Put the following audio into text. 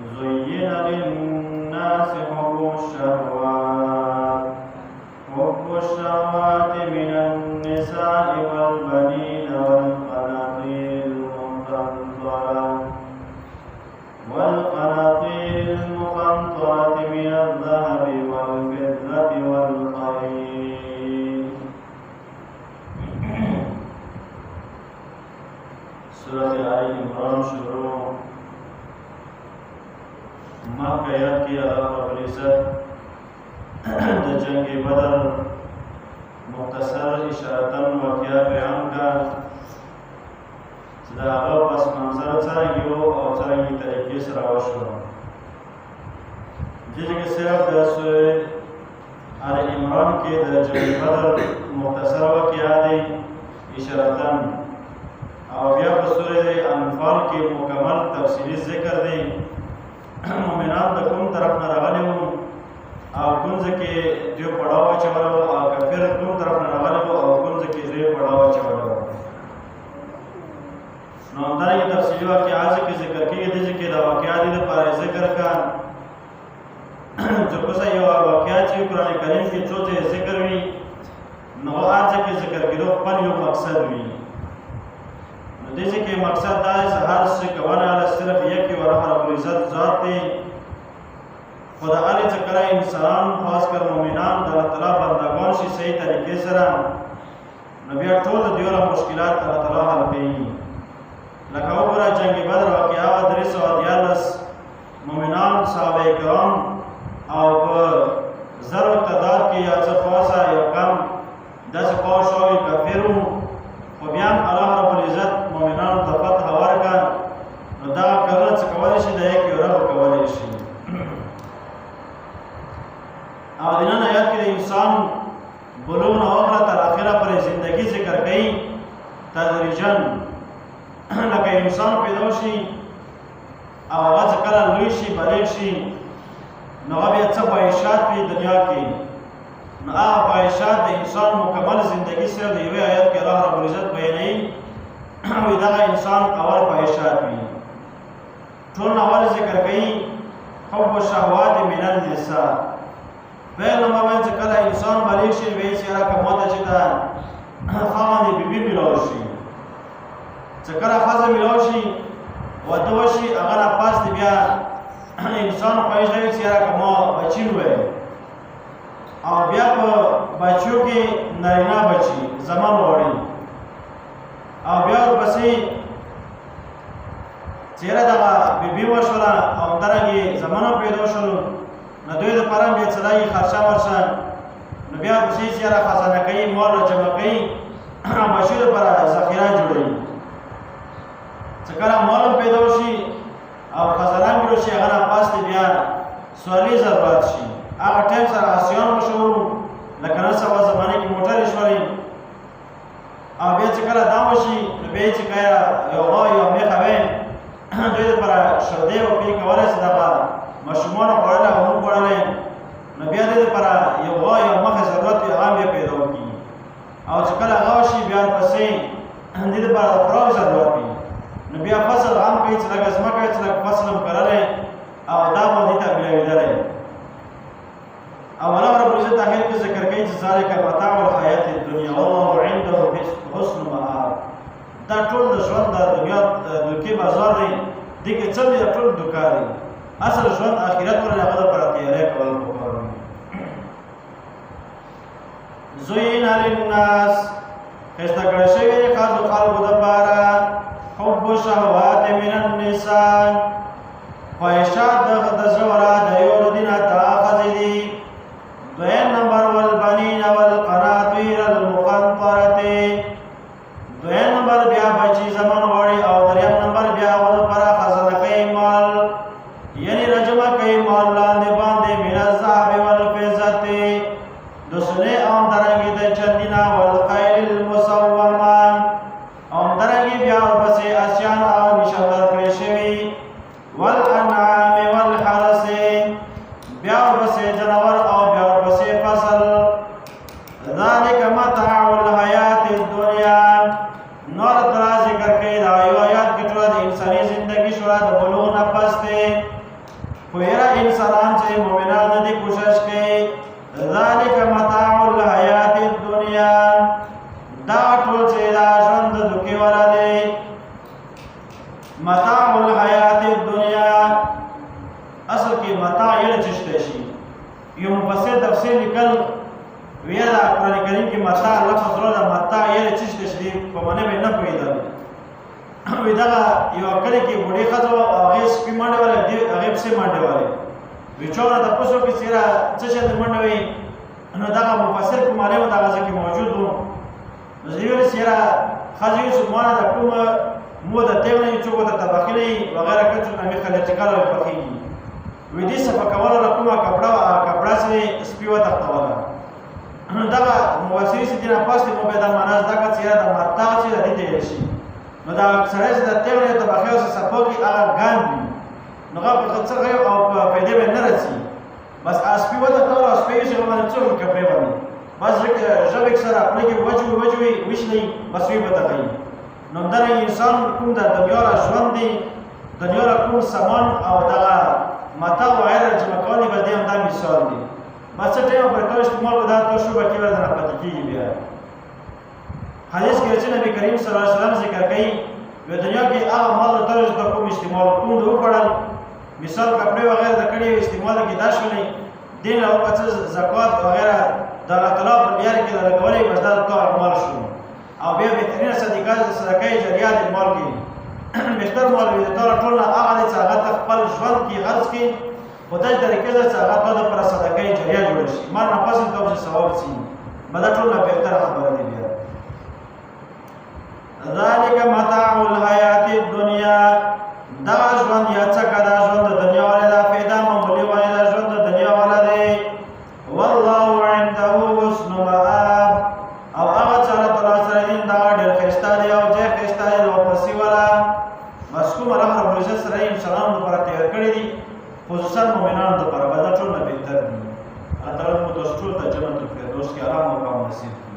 زين للناس حب الشهوات من النساء والبنين والقناطير المقنطرة من الذهب والفضة والخيل. سورة آل عمران شروع مکہ کی اللہ رب العزت د جنگ بدر مختصر اشارتاً واقعہ بیان کا چې د هغه پس منظر څرنګه و او څرنګه طریقې سره وشوه. دې کې صرف د سورې آل عمران کې د جنگ بدر مختصر واقعه دی اشارتاً، او بیا په سورې انفال کې مکمل تفصیلي ذکر دی مومنان د کوم طرف نه راغلي وو او کوم ځای کې دوی پړاو اچولی وو او کافر کوم طرف نه راغلي وو او کوم ځای کې دوی پړاو اچولی وو. نو همدارنګې تفصیلي واقعات کې ذکر کېږي. دې ځای کې د واقعات دې لپاره ذکر کړه چې کومه یو واقعه چې قرآن کریم کې څو ځای ذکر وي نو هر ځای کې ذکر کېدو خپل یو مقصد وي. نو دې ځای کې مقصد دا دی چې هر څه کولی صرف یکي و رب العزت ذات دی، خو د هغې چې کله انسانان خاص کر مؤمنان د الله تعالی بندګان شي صحیح طریقې سره نو بیا ټول د دوی مشکلات الله تعالی حل کوي. لکه وګوره جنګ بدر واقعه وه 314 مؤمنان صحابه کرام او په زرو تعداد کې یا څه خاصه یو کم داسې قوم شوي کافر وو، خو بیا هم الله رب العزت مؤمنانو ته فتح ورکړه. نو دا کارونه څه کولی شي د یکي رب کولی شي. او د نن آیات کې د انسان بلوغ نه واخله تر اخره پورې زندګي ذکر کوي تدریجاً. لکه انسان پیدا شي او هغه چې کله لوی شي بالغ شي نو هغه بیا څه خواهشات وي دنیا کې، نو هغه خواهشات د انسان مکمل زندګي سره د یوې آیت کې الله رب العزت بیانوي وایي دغه انسان اول خواهشات وي. ټول اول ذکر کوي حب الشهوات من النساء. پیل نمبر باندې چې کله انسان بالغ شي وایي چې یاره که ماته چې دا خاوند یې بیبي میلاو شي، چې کله ښځه میلاو شي واده وشي هغه نه پاس دی بیا انسان خواهش دی چې یاره که ما بچي ووایي او بیا په بچیو کې نارینه بچي زمان غواړي او بیا ورپسې چې یاره دغه بیبي وشوله او همدارنګې زمانه پیدا شولو نو دوی دپاره هم بیا څه لایي خرچه ورشه، نو بیا ورپسې چې یاره خزانه کوي مال را جمع کوي او بچیو دپاره ذخیره جوړوي. چې کله مال هم پیدا شي او خزانه هم جوړ شي هغه نه پاس دی بیا سوالي ضرورت شي. هغه ټایم سره آسیان مشهور لکه نن سبا زمانې کې موټرې شولې او بیا چې کله دا وشي نو بیا یې چې که یو غوا یو میخه وی دوی دپاره شردې وپې کولی شي دغه ماشومانو خوړلی او هم خوړلی نو بیا دوی دپاره یو غوا یو مخې ضرورت وي هغه هم بیا پیدا وکړي او چې کله هغه وشي بیا ورپسې دې دپاره د خوراک ضرورت وي نو بیا فصل هم کوي چې لږه ځمکه وي چې لږ فصل هم کرلی او دا به دې ته میلاوېدلی. او الله رب العزت آخر کې ذکر کوي چې ذلک متاع الحیات الدنیا والله عنده حسن مآب. دا ټول د ژوند د دنیا دوکې بازار دی، دې کې څه دی ټول دوکه دی. اصل ژوند آخرت ولې هغه دپاره تیاری کول پکار وي. زین للناس ښایسته کړی شوي دی خاصو خلکو دپاره حب الشهوات من النساء خواهشات د زړه والا د یو دین ته ښځې دي. دویم نمبر والبنین والقناطیر المقنطرة. دویم نمبر بیا بچی زمان غواړي او دریم نمبر بیا هغو دپاره خزانه کوي مال یعنی رجمه کوي مال لاندې باندې من الذهب والفضة د سونې او همدارنګې د چندینه والخیل المسومه او همدارنګې بیا ورپسې اسیان او نشاندار کړی شوي والانعام والحرث بیا ورپسې جنور او بیا ورپسې فصل. ذلک متاع الحیات الدنیا. نور تعالی ذکر کوي دا یو آیات کې ټوله د انساني زندګي شوره د بلوغ نه پس دی خو یره انسانان چې مؤمنان دي کوشش کوي ذالک متاع الحیات الدنیا دا ټول چې دا ژوند د دوکې والا دی متاع الحیات الدنیا اصل کې متاع یې چشته شي یو مفسر تفسیر لیکل ویا دا قرآن کریم کې متاع لفظ راځي متاع یې چشته شي په معنی به نه پوهیدل وی دا یو کلی کې بوډۍ ښځه وه او هغې سپي منډې والې هغې پسې منډې والې وی چا ورته تپوس وکړي چې یاره څه شی ته منډه وهي نو دغه مفسر په معنی و دغه ځای کې موجود و نو زه ویلې چې یاره ښځې یوسف مانه د کومه مو د تیغ نه وي څوک ورته طبقې نه وي وغیره که څوک همې خلیټیکله وی پخېږي وی دې صفه کولو له کومه کپړه چې سپي وتښتوله نو دغه مفسري چې دې نه پاس دی مو بیا دا معنا زده کړه چې یاره د متاع چې د دې ته ویل شي نو دا سړی چې د تیغ نه طبقې اوسه څپو کړي هغه ګاند وي نو هغه په څه غي او په پیدې به نه رسي بس سپي وتښتوله او سپی یوسف باندې څوک کپړې باندې بس ژبې سره خولې کې وجوي وشلي بس وی به دغوي نو همدارنګه انسان کوم د دنیا را ژوند دی دنیا را کوم سامان او دغه متاع وغیره جمع کول دي بس دې همدا مثال دی بس څه ټایم پورې تو استعمال به دا تو شوبه کې ورته نه پاتې کېږي بیا حدیث کې چې نبی کریم صلی الله علیه وسلم ذکر کوي په دنیا کې هغه مال تر څو کوم استعمال کوم د وکړل مثال کپڑے وغیرہ د کړي استعمال کې دا شولې دین او پڅ زکات وغیرہ د الله تعالی په بیان کې لګولې بس دا تو اعمال شو او بیا بهترینه صدقه صدقه جاریه د مال کې بهتر مال وي د ټول هغه چې هغه خپل ژوند کې خرج کې خدای طریقې سره هغه د پر صدقه جاریه جوړ شي ما نه پسند کوم چې ثواب شي مدا ټول بهتر خبره دی بیا ذالک متاع الحیات الدنیا دا ژوند یا څنګه دا ژوند د دنیا والا دا پیدا معمولی والا دا ژوند د دنیا والا دی والله عنده حسن مآب او هغه چې الله تعالی سره دین دا ډېر ښایسته دی او ځای ښایسته دی او پسې والا بس کوم رحم رب العزت سره انسانانو لپاره تیار کړی دي خصوصا مؤمنانو لپاره به دا ټول نه بهتر دي الله تعالی مو تاسو ټول ته جنت الفردوس کې آرام او مقام نصیب